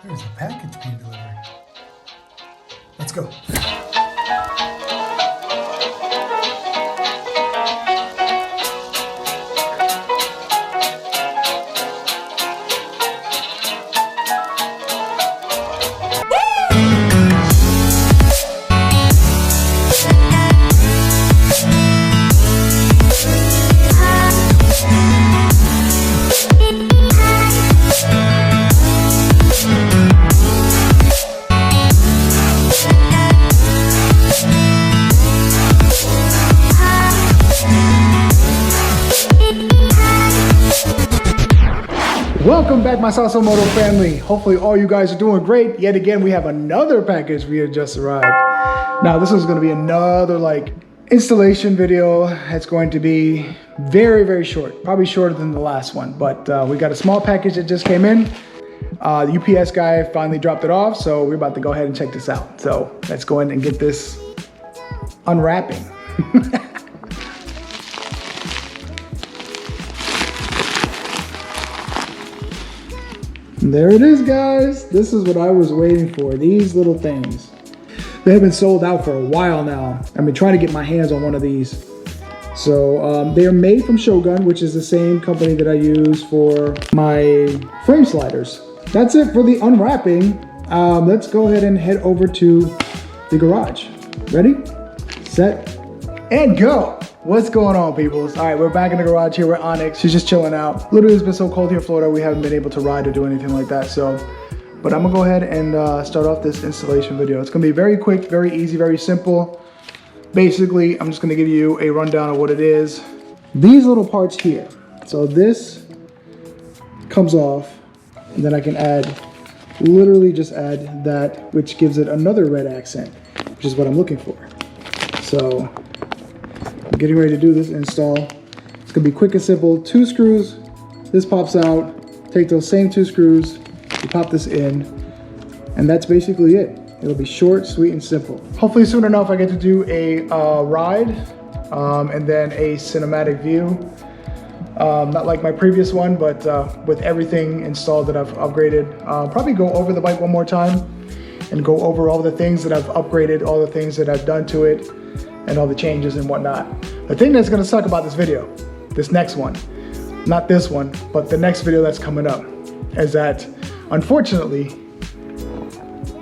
There's a package being delivered. Let's go. Welcome back, my Salsa Moto family. Hopefully all you guys are doing great. Yet again, we have another package we have just arrived. Now this is going to be another installation video. It's going to be very short, probably shorter than the last one, but we got a small package that just came in. The UPS guy finally dropped it off, so we're about to go ahead and check this out. So let's go ahead and get this unwrapping. There it is, guys. This is what I was waiting for, these little things. They have been sold out for a while now. I've been trying to get my hands on one of these. So they are made from Shogun, which is the same company that I use for my frame sliders. That's it for the unwrapping. Let's go ahead and head over to the garage. Ready, set, and go. What's going on, peoples? All right, we're back in the garage here with Onyx. She's just chilling out. Literally, it's been so cold here in Florida, we haven't been able to ride or do anything like that. But I'm gonna go ahead and start off this installation video. It's gonna be very quick, very easy, very simple. Basically, I'm just gonna give you a rundown of what it is. These little parts here. So this comes off, and then I can literally just add that, which gives it another red accent, which is what I'm looking for. So, I'm getting ready to do this install. It's gonna be quick and simple. 2 screws, this pops out. Take those same 2 screws, you pop this in, and that's basically it. It'll be short, sweet, and simple. Hopefully soon enough I get to do a ride and then a cinematic view. Not like my previous one, but with everything installed that I've upgraded. Probably go over the bike one more time and go over all the things that I've upgraded, all the things that I've done to it, and all the changes and whatnot. The thing that's gonna suck about this video, this next one, not this one, but the next video that's coming up, is that unfortunately,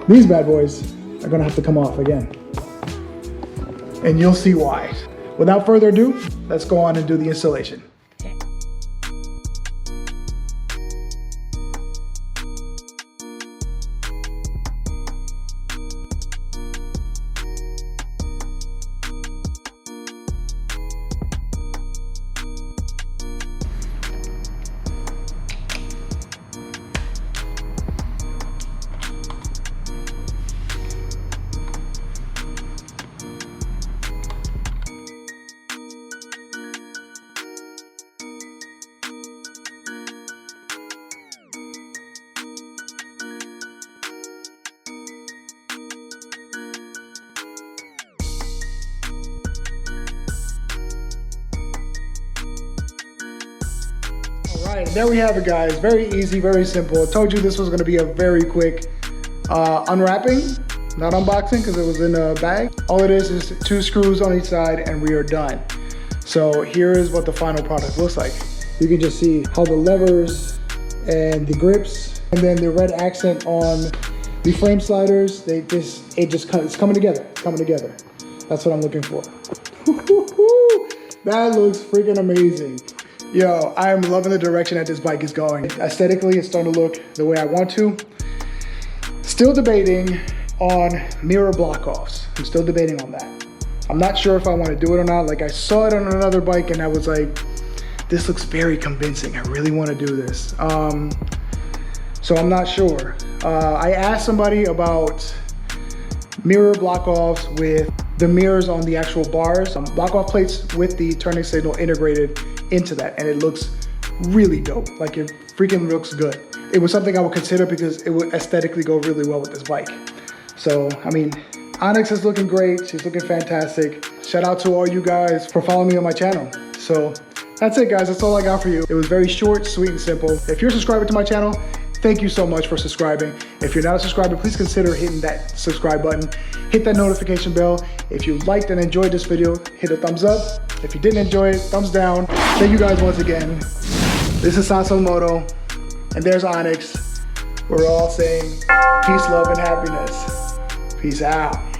these bad boys are gonna have to come off again. And you'll see why. Without further ado, let's go on and do the installation. Alright, there we have it, guys. Very easy, very simple. I told you this was going to be a very quick unwrapping, not unboxing, because it was in a bag. All it is 2 screws on each side and we are done. So here is what the final product looks like. You can just see how the levers and the grips and then the red accent on the frame sliders, it's coming together, That's what I'm looking for. That looks freaking amazing. Yo, I'm loving the direction that this bike is going. Aesthetically, it's starting to look the way I want to. Still debating on mirror block-offs. I'm still debating on that. I'm not sure if I want to do it or not. Like, I saw it on another bike and I was like, this looks very convincing. I really want to do this. So I'm not sure. I asked somebody about mirror block-offs with the mirrors on the actual bars, block-off plates with the turning signal integrated into that, and it looks really dope. Like, it freaking looks good. It was something I would consider because it would aesthetically go really well with this bike. So, I mean, Onyx is looking great. She's looking fantastic. Shout out to all you guys for following me on my channel. So that's it, guys. That's all I got for you. It was very short, sweet, and simple. If you're subscribing to my channel, thank you so much for subscribing. If you're not a subscriber, please consider hitting that subscribe button. Hit that notification bell. If you liked and enjoyed this video, hit a thumbs up. If you didn't enjoy it, thumbs down. Thank you guys once again. This is Moto, and there's Onyx. We're all saying peace, love, and happiness. Peace out.